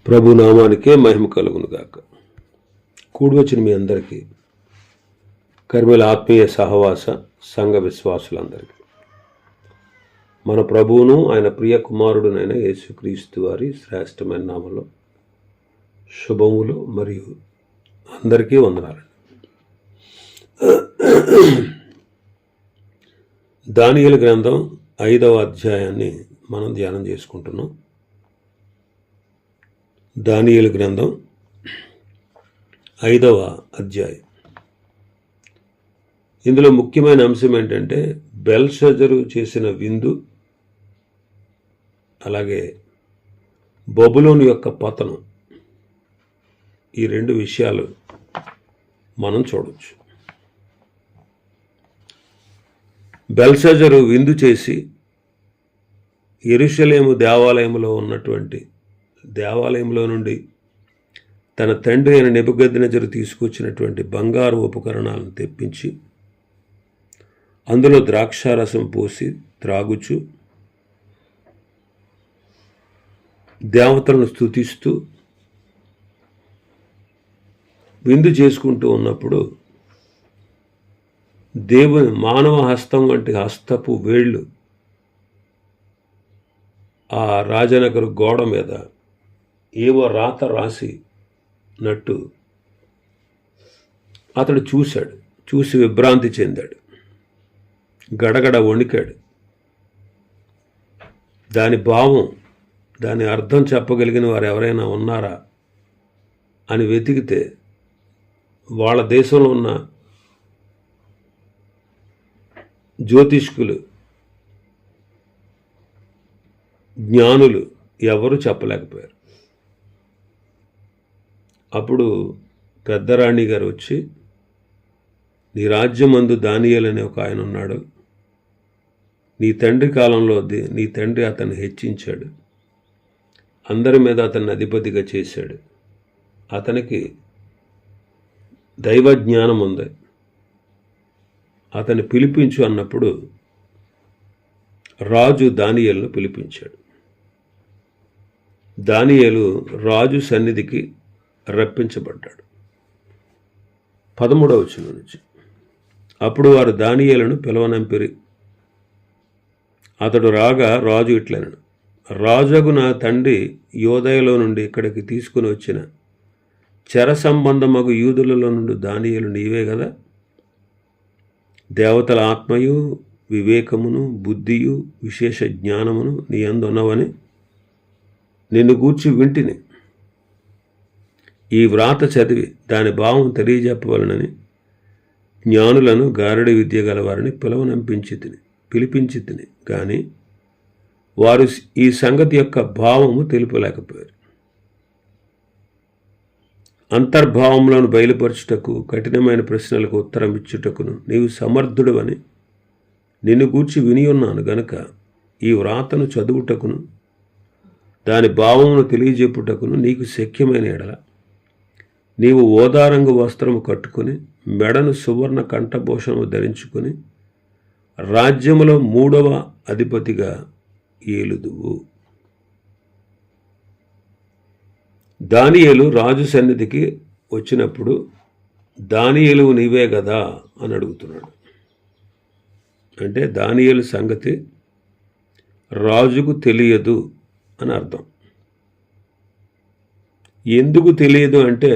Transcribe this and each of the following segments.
ప్రభు నామానికే మహిమ కలుగును గాక. కూడి వచ్చిన మీ అందరికీ, కర్మల ఆత్మీయ సహవాస సంఘ విశ్వాసులందరికీ మన ప్రభువును ఆయన ప్రియ కుమారుడునైన యేసుక్రీస్తు వారి శ్రేష్టమైన నామంలో శుభములు మరియు అందరికీ వందనాలండి. దానియేలు గ్రంథం 5వ అధ్యాయాన్ని మనం ధ్యానం చేసుకుంటున్నాం. దానియేలు గ్రంథం 5వ అధ్యాయం. ఇందులో ముఖ్యమైన అంశం ఏంటంటే బెల్షజరు చేసిన విందు, అలాగే బబులోను యొక్క పతనం. ఈ రెండు విషయాలు మనం చూడవచ్చు. బెల్షజరు విందు చేసి యెరూషలేము దేవాలయంలో నుండి తన తండ్రి అయిన నెబుకద్నెజరు తీసుకొచ్చినటువంటి బంగారు ఉపకరణాలను తెప్పించి అందులో ద్రాక్షారసం పోసి త్రాగుచు దేవతలను స్తుతిస్తూ విందు చేసుకుంటూ ఉన్నప్పుడు దేవుని మానవ హస్తం వంటి హస్తపు వేళ్ళు ఆ రాజనగరు గోడ మీద ఏవో రాత రాసినట్టు అతడు చూసి విభ్రాంతి చెందాడు, గడగడ వణికాడు. దాని భావం, దాని అర్థం చెప్పగలిగిన వారు ఎవరైనా ఉన్నారా అని వెతికితే వాళ్ళ దేశంలో ఉన్న జ్యోతిష్కులు, జ్ఞానులు ఎవరు చెప్పలేకపోయారు. అప్పుడు పెద్దరాణి గారు వచ్చి, నీ రాజ్యమందు దానియేలు అనే ఒక ఆయన ఉన్నాడు, నీ తండ్రి కాలంలో నీ తండ్రి అతన్ని హెచ్చించాడు, అందరి మీద అతన్ని అధిపతిగా చేశాడు, అతనికి దైవ జ్ఞానం ఉంది, అతన్ని పిలిపించు అన్నప్పుడు రాజు దానియేలును పిలిపించాడు. దానియేలు రాజు సన్నిధికి రప్పించబడ్డాడు. 13వ వచనం నుంచి, అప్పుడు వారు దానియేలును పిలవనంపిరి. అతడు రాగా రాజు ఇట్లనెను, రాజుగు నా తండ్రి యోదయలో నుండి ఇక్కడికి తీసుకుని వచ్చిన చెర సంబంధమగు యూదులలో నుండి దానియేలు నీవే కదా? దేవతల ఆత్మయు వివేకమును బుద్ధియు విశేష జ్ఞానమును నీ యందు ఉన్నవని నిన్ను గూర్చి వింటిని. ఈ వ్రాత చదివి దాని భావం తెలియజెప్పవలనని జ్ఞానులను గారడి విద్య గలవారిని పిలిపించి తిని కానీ వారు ఈ సంగతి యొక్క భావము తెలుపలేకపోయారు. అంతర్భావములను బయలుపరచుటకు, కఠినమైన ప్రశ్నలకు ఉత్తరం ఇచ్చుటకును నీవు సమర్థుడు అని నిన్ను గూర్చి విని ఉన్నాను గనుక ఈ వ్రాతను చదువుటకును దాని భావమును తెలియజెప్పుటకును నీకు శక్యమైన ఎడల నీవు ఓదారంగు వస్త్రము కట్టుకుని మెడను సువర్ణ కంఠభూషణము ధరించుకుని రాజ్యములో 3వ అధిపతిగా ఏలుదువు. దానియేలు రాజు సన్నిధికి వచ్చినప్పుడు దానియేలు నీవే కదా అని అడుగుతున్నాడు. అంటే దానియేలు సంగతి రాజుకు తెలియదు అని అర్థం. ఎందుకు తెలియదు అంటే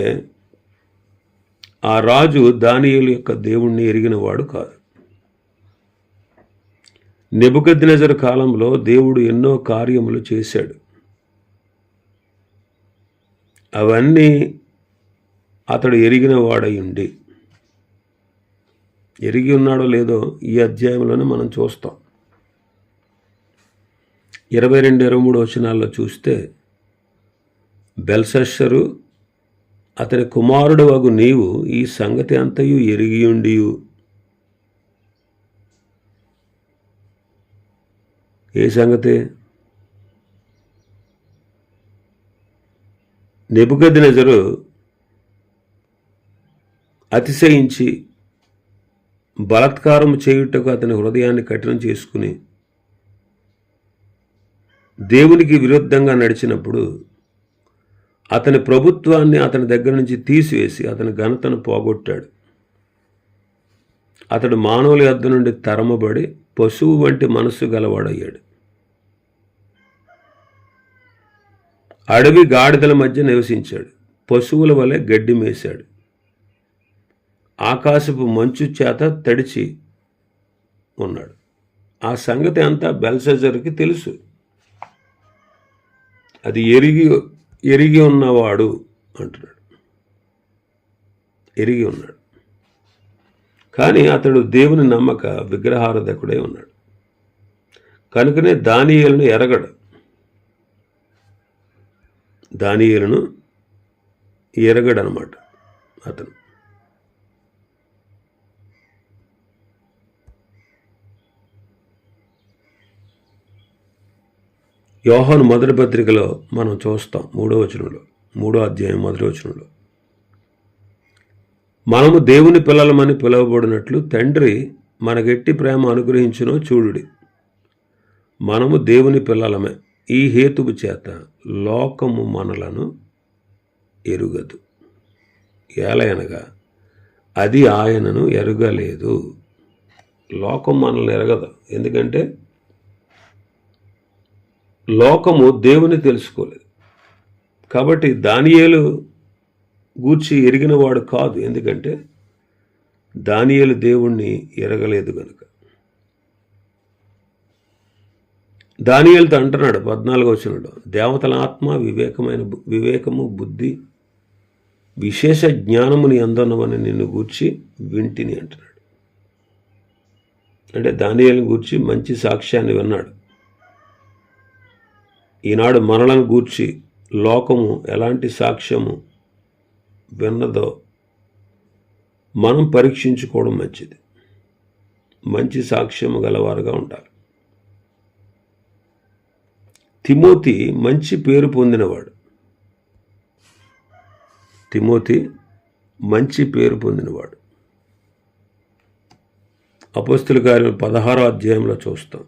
ఆ రాజు దానియేలు యొక్క దేవుణ్ణి ఎరిగినవాడు కాదు. నెబుకద్నెజరు కాలంలో దేవుడు ఎన్నో కార్యములు చేశాడు. అవన్నీ అతడు ఎరిగిన వాడై ఉండి, ఎరిగి ఉన్నాడో లేదో ఈ అధ్యాయంలోనే మనం చూస్తాం. 22-23 వచనాల్లో చూస్తే, బెల్షస్సరు అతని కుమారుడు వగు నీవు ఈ సంగతి అంతయు ఎరిగియుండియు. ఏ సంగతి? నెబుకద్నెజరు అతిశయించి బలాత్కారం చేయుటకు అతని హృదయాన్ని కఠినం చేసుకుని దేవునికి విరుద్ధంగా నడిచినప్పుడు అతని ప్రభుత్వాన్ని అతని దగ్గర నుంచి తీసివేసి అతని ఘనతను పోగొట్టాడు. అతడు మానవుల యొద్ద నుండి తరమబడి పశువు వంటి మనస్సు గలవాడయ్యాడు. అడవి గాడిదల మధ్య నివసించాడు. పశువుల వలె గడ్డి మేశాడు. ఆకాశపు మంచు చేత తడిచి ఉన్నాడు. ఆ సంగతి అంతా బెల్షెజరుకి తెలుసు. అది ఎరిగి ఉన్నవాడు అంటున్నాడు. ఎరిగి ఉన్నాడు. కానీ అతడు దేవుని నమ్మక విగ్రహారాధకుడై ఉన్నాడు. కనుకనే దానియేలును ఎరగడు. దానియేలును ఎరగడనమాట అతను. యోహాను మొదటి పత్రికలో మనం చూస్తాం 3వ వచనంలో, 3వ అధ్యాయం 1వ వచనంలో, మనము దేవుని పిల్లలమని పిలువబడినట్లు తండ్రి మనకెట్టి ప్రేమ అనుగ్రహించునో చూడుడి. మనము దేవుని పిల్లలమే. ఈ హేతువు చేత లోకము మనలను ఎరుగదు. ఏలయనగా అది ఆయనను ఎరుగలేదు. లోకం మనల్ని ఎరగదు. ఎందుకంటే లోకము దేవుని తెలుసుకోలేదు. కాబట్టి దానియేలు గూర్చి ఎరిగినవాడు కాదు. ఎందుకంటే దానియేలు దేవుణ్ణి ఎరగలేదు కనుక. దానియేలుతో అంటున్నాడు 14వ వచనంలో, దేవతల ఆత్మ వివేకము బుద్ధి విశేష జ్ఞానముని అందున్నవని నిన్ను గూర్చి వింటిని అంటున్నాడు. అంటే దానియేలుని గూర్చి మంచి సాక్ష్యాన్ని విన్నాడు. ఈనాడు మనలను గూర్చి లోకము ఎలాంటి సాక్ష్యము విన్నదో మనం పరీక్షించుకోవడం మంచిది. మంచి సాక్ష్యము గలవారుగా ఉండాలి. తిమోతి మంచి పేరు పొందినవాడు. తిమోతి మంచి పేరు పొందినవాడు. అపోస్తలుల కార్యం 16వ అధ్యాయంలో చూస్తాం.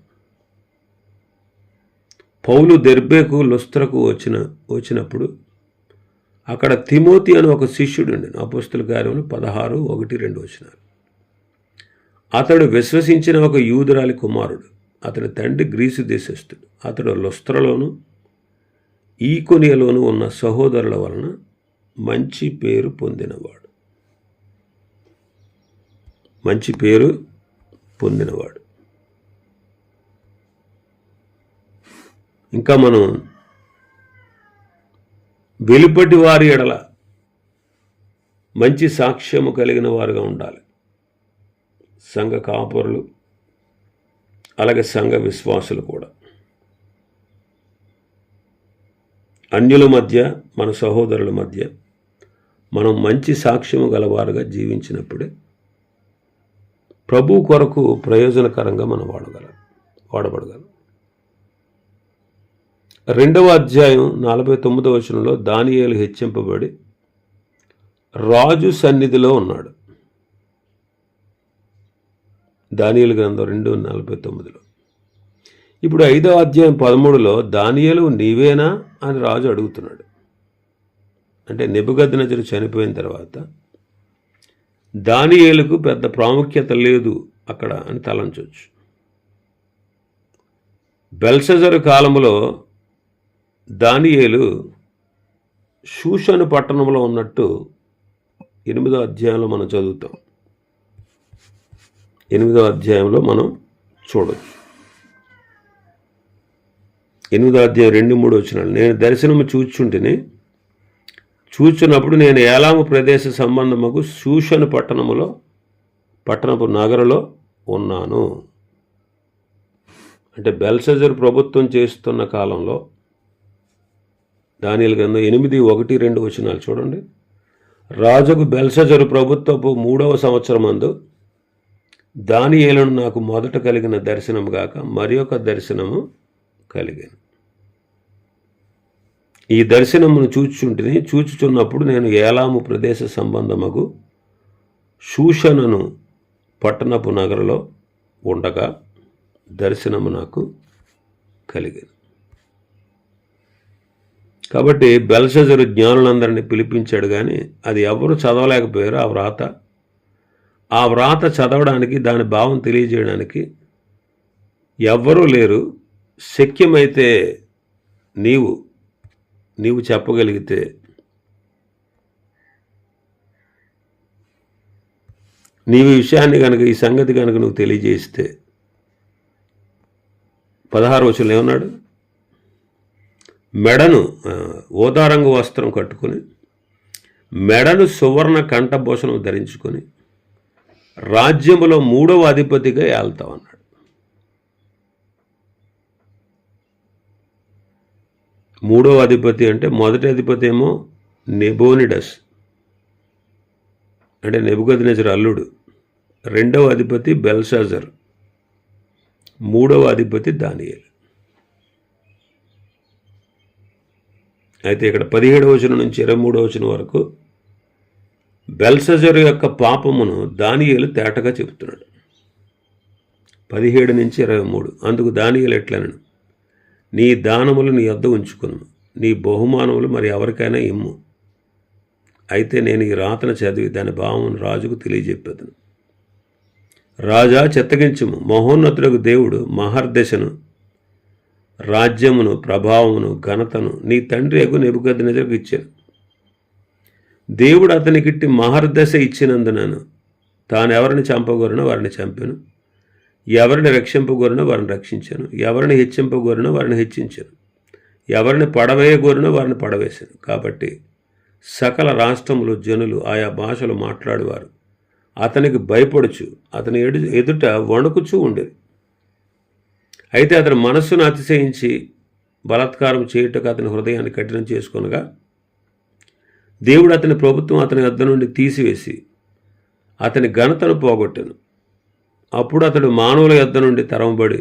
పౌలు దెర్బేకు లుస్త్రకు వచ్చినప్పుడు అక్కడ తిమోతి అని ఒక శిష్యుడు ఉండి, అపోస్తలుల కార్యములు 16:1-2 వచనాలు. అతడు విశ్వసించిన ఒక యూదురాలి కుమారుడు. అతని తండ్రి గ్రీసు దేశస్థుడు. అతడు లుస్త్రలోను ఈకొనియలోను ఉన్న సహోదరుల వలన మంచి పేరు పొందినవాడు. మంచి పేరు పొందినవాడు. ఇంకా మనం వెలుపటి వారి ఎడల మంచి సాక్ష్యము కలిగిన వారుగా ఉండాలి. సంఘ కాపురులు, అలాగే సంఘ విశ్వాసులు కూడా. అన్యుల మధ్య, మన సహోదరుల మధ్య మనం మంచి సాక్ష్యము గలవారుగా జీవించినప్పుడే ప్రభు కొరకు ప్రయోజనకరంగా మనం వాడబడగలం. 2వ అధ్యాయం 49వ వచనంలో దానియేలు హెచ్చింపబడి రాజు సన్నిధిలో ఉన్నాడు. దానియేలు గ్రంథం 2:49లో. ఇప్పుడు 5వ అధ్యాయం 13లో దానియేలు నీవేనా అని రాజు అడుగుతున్నాడు. అంటే నెబుకద్నెజరు చనిపోయిన తర్వాత దానియేలుకు పెద్ద ప్రాముఖ్యత లేదు అక్కడ అని తలంచవచ్చు. బెల్షెజరు కాలంలో దానియేలు షూషను పట్టణంలో ఉన్నట్టు 8వ అధ్యాయంలో మనం చదువుతాం. 8వ అధ్యాయంలో మనం చూడవచ్చు. 8వ అధ్యాయం 2-3 వచనాలు. నేను దర్శనము చూచున్నప్పుడు నేను ఏలాము ప్రదేశ సంబంధముకు షూషను పట్టణపు నగరులో ఉన్నాను. అంటే బెల్షెజరు ప్రభుత్వం చేస్తున్న కాలంలో దానియేలు గ్రంథం 8:1-2 వచనాలు చూడండి. రాజుకు బెల్షెజరు ప్రభుత్వపు 3వ సంవత్సరమందు దానియేలును నాకు మొదట కలిగిన దర్శనము గాక మరి ఒక దర్శనము కలిగాను. ఈ దర్శనమును చూచుచున్నప్పుడు నేను ఏలాము ప్రదేశ సంబంధముకు షూషనును పట్టణపు నగరులో ఉండగా దర్శనము నాకు కలిగాను. కాబట్టి బెల్షజరు జ్ఞానులందరినీ పిలిపించాడు, కానీ అది ఎవరు చదవలేకపోయారు. ఆ వ్రాత చదవడానికి, దాని భావం తెలియజేయడానికి ఎవ్వరూ లేరు. శక్యమైతే నీవు చెప్పగలిగితే నీవు ఈ విషయాన్ని కనుక, ఈ సంగతి కనుక నువ్వు తెలియజేస్తే, 16వ వచనంలో ఏమన్నాడు? మెడను ఓదారంగు వస్త్రం కట్టుకొని, మెడను సువర్ణ కంఠభూషణం ధరించుకొని రాజ్యములో 3వ అధిపతిగా ఏళ్తామన్నాడు. మూడవ అధిపతి అంటే, మొదటి అధిపతి ఏమో నెబోనిడస్, అంటే నెబుకద్నెజరు అల్లుడు. రెండవ అధిపతి బెల్షాజర్. మూడవ అధిపతి దానియేలు. అయితే ఇక్కడ 17వ వచనం నుంచి 23వ వచనం వరకు బెల్షాజరు యొక్క పాపమును దానియేలు తేటగా చెబుతున్నాడు. 17 నుంచి 23. అందుకు దానియేలు ఎట్లనను, నీ దానములు నీ యొద్ద ఉంచుకును, నీ బహుమానములు మరి ఎవరికైనా ఇమ్ము. అయితే నేను ఈ రాతను చదివి దాని భావమును రాజుకు తెలియజెప్పేదను. రాజా, చిత్తగించుము, మహోన్నతుడకు దేవుడు మహర్దశను, రాజ్యమును, ప్రభావమును, ఘనతను నీ తండ్రి యగు నెబుకద్నెజరుకు ఇచ్చాను. దేవుడు అతనికిట్టి మహర్దశ ఇచ్చినందునను తాను ఎవరిని చంపగోరినో వారిని చంపాను, ఎవరిని రక్షింపగోరినో వారిని రక్షించాను, ఎవరిని హెచ్చింపగోరినో వారిని హెచ్చించాను, ఎవరిని పడవేయగోరినో వారిని పడవేశాను. కాబట్టి సకల రాష్ట్రములు, జనులు, ఆయా భాషలు మాట్లాడేవారు అతనికి భయపడుచు అతని ఎదుట వణుకుచూ ఉండేది. అయితే అతని మనస్సును అతిశయించి బలాత్కారం చేయుటకు అతని హృదయాన్ని కఠినం చేసుకొనగా, దేవుడు అతని ప్రభుత్వం అతని వద్ద నుండి తీసివేసి అతని ఘనతను పోగొట్టెను. అప్పుడు అతడు మానవుల యొద్ద నుండి తరమబడి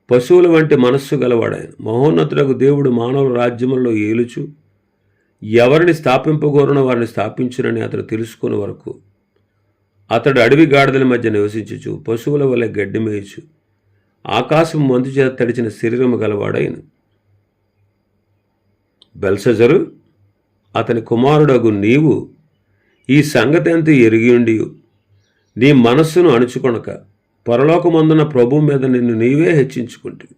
పశువుల వంటి మనస్సు గలవాడాయను. మహోన్నతుడకు దేవుడు మానవుల రాజ్యములలో ఏలుచు ఎవరిని స్థాపింపగోరునో వారిని స్థాపించునని అతడు తెలుసుకునే వరకు అతడు అడవి గాడిదల మధ్య నివసించుచు పశువుల వలె గడ్డి మేయచు ఆకాశం మంచు చేత తడిచిన శరీరము గలవాడైన. బెల్షజరు, అతని కుమారుడగు నీవు ఈ సంగతి అంతా ఎరిగియుండి నీ మనస్సును అణుచుకొనక పరలోకమందున ప్రభువు మీద నిన్ను నీవే హెచ్చించుకుంటువి.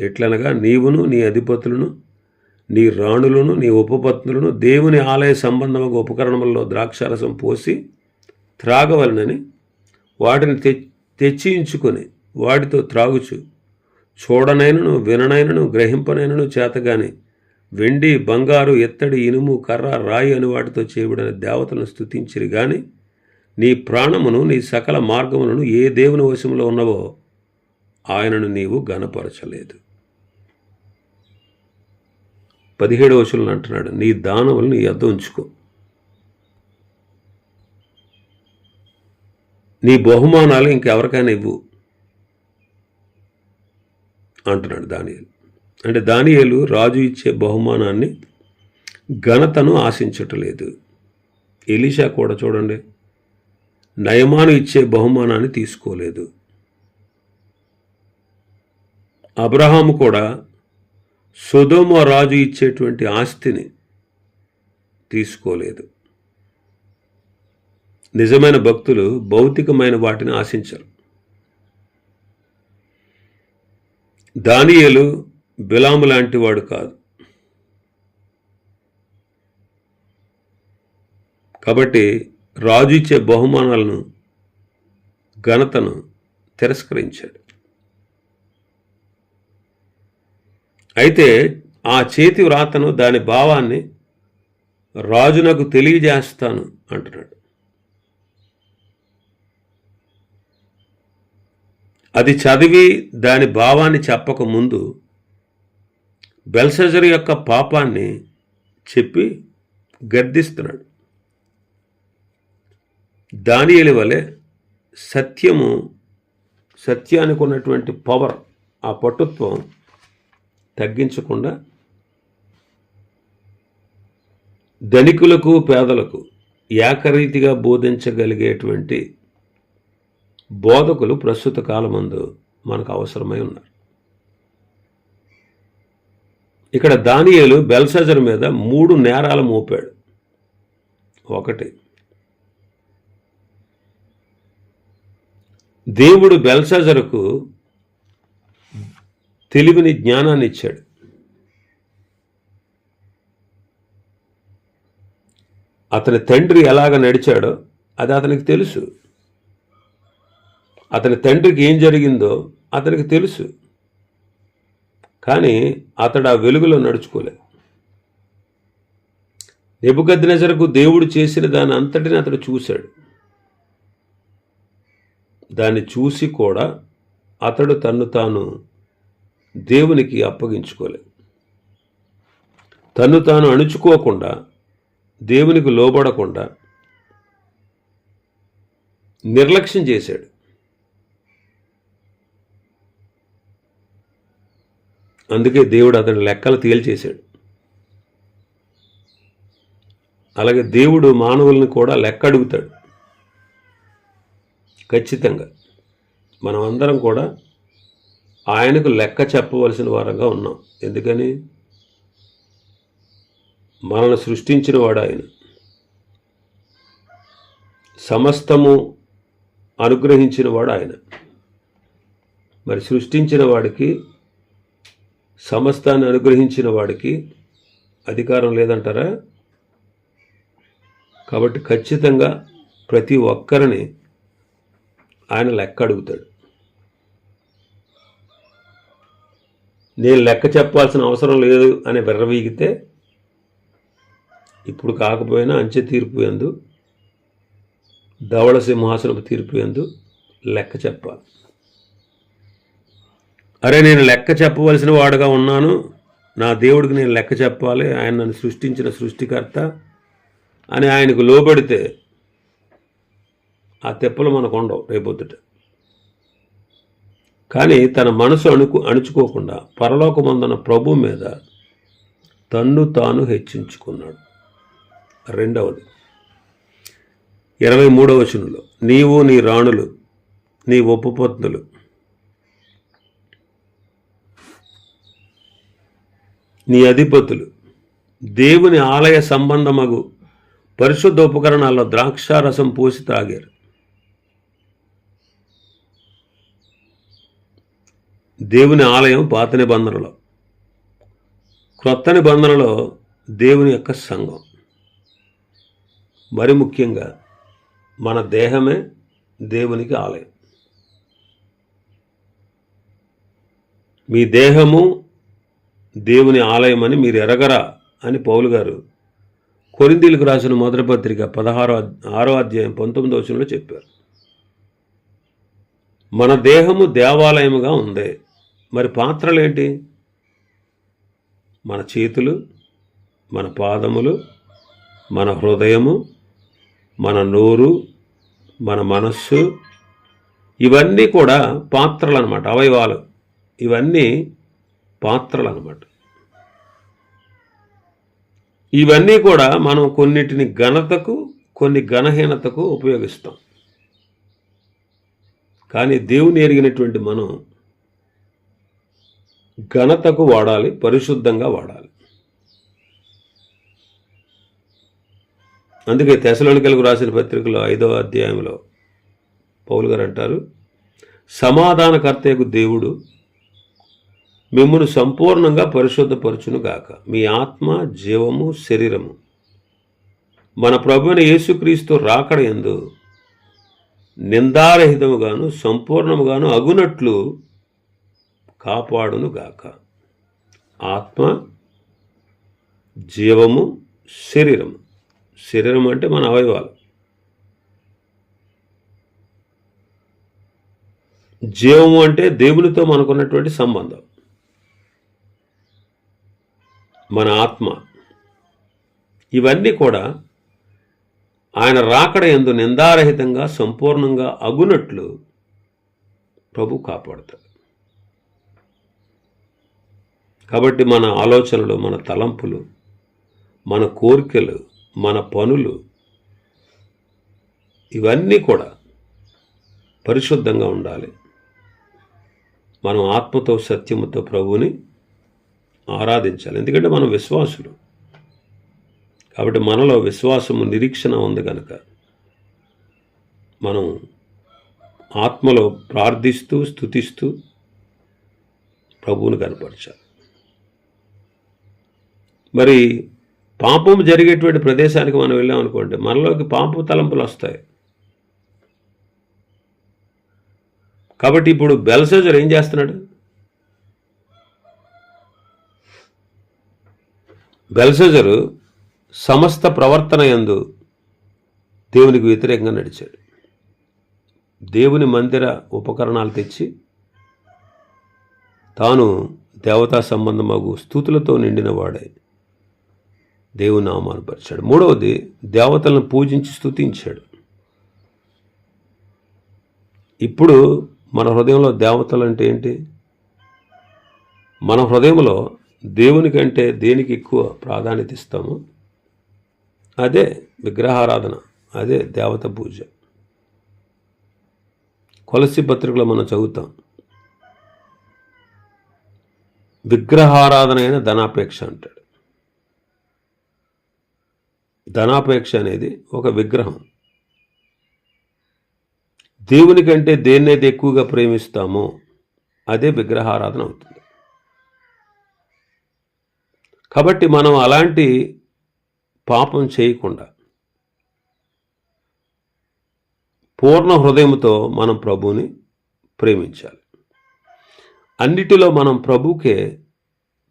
ఎట్లనగా నీవును, నీ అధిపతులను, నీ రాణులను, నీ ఉపపత్నులను దేవుని ఆలయ సంబంధమైన ఉపకరణములలో ద్రాక్షారసం పోసి త్రాగవలనని వాటిని తెచ్చించుకొని వాటితో త్రాగుచు చూడనైనను, విననైనను, గ్రహింపనైనను చేతగాని వెండి, బంగారు, ఎత్తడి, ఇనుము, కర్ర, రాయి అని వాటితో చేయబడిన దేవతలను స్తుతించిరి గాని నీ ప్రాణమును, నీ సకల మార్గములను ఏ దేవుని వశంలో ఉన్నవో ఆయనను నీవు గణపరచలేదు. 17వ వచనంలో అంటున్నాడు, నీ దానములు నీ యొద్ద ఉంచుకో, నీ బహుమానాలు ఇంకెవరికైనా ఇవ్వు అంటున్నాడు దానియేలు. అంటే దానియేలు రాజు ఇచ్చే బహుమానాన్ని, ఘనతను ఆశించటలేదు. ఎలీషా కూడా చూడండి, నయమాను ఇచ్చే బహుమానాన్ని తీసుకోలేదు. అబ్రహాము కూడా సొదొమ రాజు ఇచ్చేటువంటి ఆస్తిని తీసుకోలేదు. నిజమైన భక్తులు భౌతికమైన వాటిని ఆశించరు. దానియేలు బిలాము లాంటి వాడు కాదు. కాబట్టి రాజు ఇచ్చే బహుమానాలను, ఘనతను తిరస్కరించాడు. అయితే ఆ చేతి వ్రాతను, దాని భావాన్ని రాజునకు తెలియజేస్తాను అంటున్నాడు. అది చదివి దాని భావాన్ని చెప్పక ముందు బెల్షజరు యొక్క పాపాన్ని చెప్పి గద్దిస్తున్నాడు. దానియేలు వలె సత్యానికి ఉన్నటువంటి పవర్, ఆ పటుత్వం తగ్గించకుండా ధనికులకు, పేదలకు ఏకరీతిగా బోధించగలిగేటువంటి బోధకులు ప్రస్తుత కాలమందు మనకు అవసరమై ఉన్నారు. ఇక్కడ దానియేలు బెల్షాజరు మీద 3 నేరాలు మోపాడు. 1, దేవుడు బెల్షాజరుకు తెలివిని, జ్ఞానాన్ని ఇచ్చాడు. అతని తండ్రి ఎలాగ నడిచాడో అది అతనికి తెలుసు. అతని తండ్రికి ఏం జరిగిందో అతనికి తెలుసు. కానీ అతడు ఆ వెలుగులో నడుచుకోలేదు. నెబుకద్నెజరుకు దేవుడు చేసిన దాని అంతటిని అతడు చూశాడు. దాన్ని చూసి కూడా అతడు తన్ను తాను దేవునికి అప్పగించుకోలేదు. తన్ను తాను అణుచుకోకుండా, దేవునికి లోబడకుండా నిర్లక్ష్యం చేశాడు. అందుకే దేవుడు అతని లెక్కలు తేల్చేశాడు. అలాగే దేవుడు మానవుల్ని కూడా లెక్క అడుగుతాడు. ఖచ్చితంగా మనం అందరం కూడా ఆయనకు లెక్క చెప్పవలసిన వారంగా ఉన్నాం. ఎందుకని? మనల్ని సృష్టించిన వాడు ఆయన, సమస్తము అనుగ్రహించిన వాడు ఆయన. మరి సృష్టించిన వాడికి, సమస్తాన్ని అనుగ్రహించిన వాడికి అధికారం లేదంటారా? కాబట్టి ఖచ్చితంగా ప్రతి ఒక్కరిని ఆయన లెక్క అడుగుతాడు. నేను లెక్క చెప్పాల్సిన అవసరం లేదు అని బెర్రవీగితే ఇప్పుడు కాకపోయినా అంచె తీర్పు యందు, ధవళ సింహాసనపు తీర్పు యందు లెక్క చెప్పాలి. అరే, నేను లెక్క చెప్పవలసిన వాడుగా ఉన్నాను, నా దేవుడికి నేను లెక్క చెప్పాలి, ఆయన నన్ను సృష్టించిన సృష్టికర్త అని ఆయనకు లోబడితే ఆ తెప్పలు మనకు ఉండవు రేపొద్దుట. కానీ తన మనసు అణుచుకోకుండా పరలోకమందున ప్రభు మీద తన్ను తాను హెచ్చించుకున్నాడు. 2వది 23వ వచనంలో, నీవు నీ రాణులు, నీ ఉపపత్నులు, నీ అధిపతులు దేవుని ఆలయ సంబంధమగు పరిశుద్ధ ఉపకరణాల్లో ద్రాక్షారసం పోసి తాగారు. దేవుని ఆలయం పాత నిబంధనలో, క్రొత్త నిబంధనలో దేవుని యొక్క సంఘం. మరి ముఖ్యంగా మన దేహమే దేవునికి ఆలయం. మీ దేహము దేవుని ఆలయం అని మీరు ఎరగరా అని పౌలు గారు కొరింథీయులకు రాసిన మొదటి పత్రిక 6వ అధ్యాయం 19వ వచనంలో చెప్పారు. మన దేహము దేవాలయముగా ఉంది. మరి పాత్రలేంటి? మన చేతులు, మన పాదములు, మన హృదయము, మన నోరు, మన మనస్సు, ఇవన్నీ కూడా పాత్రలు అన్నమాట. అవయవాలు ఇవన్నీ పాత్రలు అన్నమాట. ఇవన్నీ కూడా మనం కొన్నిటిని ఘనతకు, కొన్ని ఘనహీనతకు ఉపయోగిస్తాం. కానీ దేవుని ఎరిగినటువంటి మనం ఘనతకు వాడాలి, పరిశుద్ధంగా వాడాలి. అందుకే తెస్సలోనికీయులకు రాసిన పత్రికలో 5వ అధ్యాయంలో పౌలు గారు అంటారు, సమాధానకర్తయగు దేవుడు మిమ్మును సంపూర్ణంగా పరిశుద్ధపరచును గాక, మీ ఆత్మ, జీవము, శరీరము మన ప్రభువైన యేసుక్రీస్తు రాకడ యందు నిందారహితముగాను సంపూర్ణముగాను అగునట్లు కాపాడును గాక. ఆత్మ, జీవము, శరీరము. శరీరం అంటే మన అవయవాలు. జీవము అంటే దేవునితో మనకున్నటువంటి సంబంధం. మన ఆత్మ, ఇవన్నీ కూడా ఆయన రాకడ యందు నిందారహితంగా సంపూర్ణంగా అగునట్లు ప్రభు కాపాడుతాడు. కాబట్టి మన ఆలోచనలు, మన తలంపులు, మన కోరికలు, మన పనులు, ఇవన్నీ కూడా పరిశుద్ధంగా ఉండాలి. మనం ఆత్మతో, సత్యముతో ప్రభువుని ఆరాధించాలి. ఎందుకంటే మనం విశ్వాసులు కాబట్టి మనలో విశ్వాసము నిరీక్షణ ఉంది కనుక మనం ఆత్మలో ప్రార్థిస్తూ స్తుతిస్తూ ప్రభువును కనపరచాలి. మరి పాపం జరిగేటువంటి ప్రదేశానికి మనం వెళ్ళామనుకోండి, మనలోకి పాపం తలంపులు వస్తాయి. కాబట్టి ఇప్పుడు బెల్షజర్ ఏం చేస్తున్నాడు? బెల్షజరు సమస్త ప్రవర్తన యందు దేవునికి వ్యతిరేకంగా నడిచాడు. దేవుని మందిర ఉపకరణాలు తెచ్చి తాను దేవతా సంబంధమగు స్తుతులతో నిండిన వాడై దేవుని అవమానపరిచాడు. మూడవది, దేవతలను పూజించి స్తుతించాడు. ఇప్పుడు మన హృదయంలో దేవతలు అంటే ఏంటి? మన హృదయంలో దేవుని కంటే దేనికి ఎక్కువ ప్రాధాన్యత ఇస్తాము? అదే విగ్రహారాధన, అదే దేవత పూజ. కొలస్సీ పత్రికలో మనం చదువుతాం, విగ్రహారాధన అయిన ధనాపేక్ష అంటాడు. ధనాపేక్ష అనేది ఒక విగ్రహం. దేవుని కంటే దేన్నైతే ఎక్కువగా ప్రేమిస్తామో అదే విగ్రహారాధన అవుతుంది. కాబట్టి మనం అలాంటి పాపం చేయకుండా పూర్ణ హృదయంతో మనం ప్రభువుని ప్రేమించాలి. అన్నిటిలో మనం ప్రభువుకే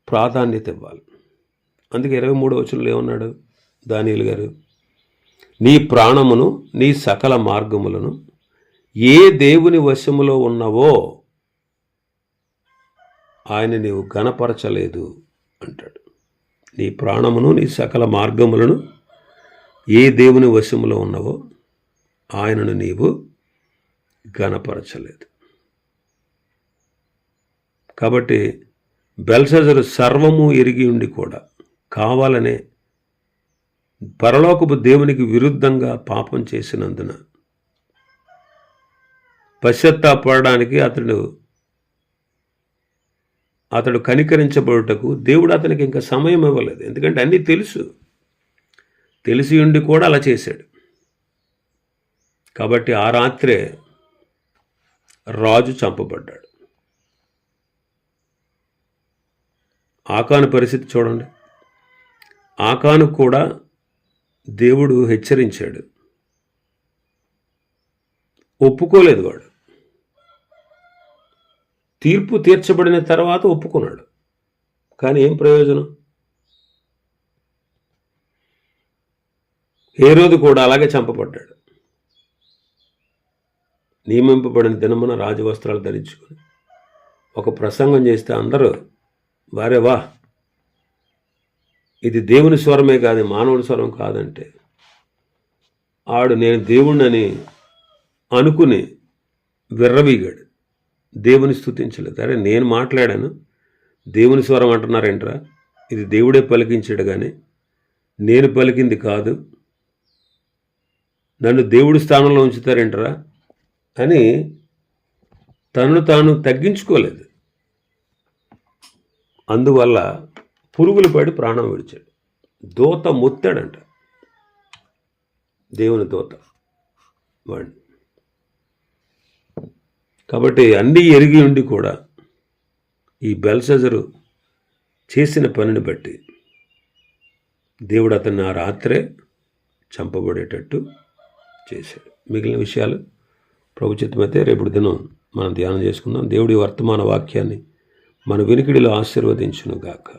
ప్రాధాన్యత ఇవ్వాలి. అందుకే 23వ వచనంలో ఏమన్నాడు దానియేలు గారు? నీ ప్రాణమును నీ సకల మార్గములను ఏ దేవుని వశములో ఉన్నవో ఆయన నీవు ఘనపరచలేదు అంటాడు. నీ ప్రాణమును నీ సకల మార్గములను ఏ దేవుని వశములో ఉన్నవో ఆయనను నీవు ఘనపరచలేదు. కాబట్టి బెల్షజరు సర్వము ఎరిగి ఉండి కూడా కావాలనే పరలోకపు దేవునికి విరుద్ధంగా పాపం చేసినందున పశ్చాత్తాపడడానికి అతడు కనికరించబడుటకు దేవుడు అతనికి ఇంకా సమయం ఇవ్వలేదు. ఎందుకంటే అన్నీ తెలిసి ఉండి కూడా అలా చేశాడు. కాబట్టి ఆ రాత్రే రాజు చంపబడ్డాడు. ఆకాను పరిస్థితి చూడండి. ఆకాను కూడా దేవుడు హెచ్చరించాడు, ఒప్పుకోలేదు. వాడు తీర్పు తీర్చబడిన తర్వాత ఒప్పుకున్నాడు. కానీ ఏం ప్రయోజనం? హేరోదు కూడా అలాగే చంపబడ్డాడు. నియమింపబడిన దినమున రాజవస్త్రాలు ధరించుకొని ఒక ప్రసంగం చేస్తే అందరూ వారే వా, ఇది దేవుని స్వరమే కాదు, మానవుని స్వరం కాదంటే ఆడు నేను దేవుణ్ణని అనుకుని విర్రవీగాడు. దేవుని స్తుతించలేదు. అరే నేను మాట్లాడాను, దేవుని స్వరం అంటున్నారేంట్రా? ఇది దేవుడే పలికించాడు కానీ నేను పలికింది కాదు, నన్ను దేవుడి స్థానంలో ఉంచుతారేంట్రా అని తనను తాను తగ్గించుకోలేదు. అందువల్ల పురుగులు పడి ప్రాణం విడిచాడు. దూత ముత్తాడంట, దేవుని దూత వాడిని. కాబట్టి అన్నీ ఎరిగి ఉండి కూడా ఈ బెల్షజరు చేసిన పనిని బట్టి దేవుడు అతన్ని ఆ రాత్రే చంపబడేటట్టు చేశాడు. మిగిలిన విషయాలు ప్రభు చిత్తమైతే రేపు దినం మనం ధ్యానం చేసుకుందాం. దేవుడి వర్తమాన వాక్యాన్ని మన వినికిడిలో ఆశీర్వదించును గాక.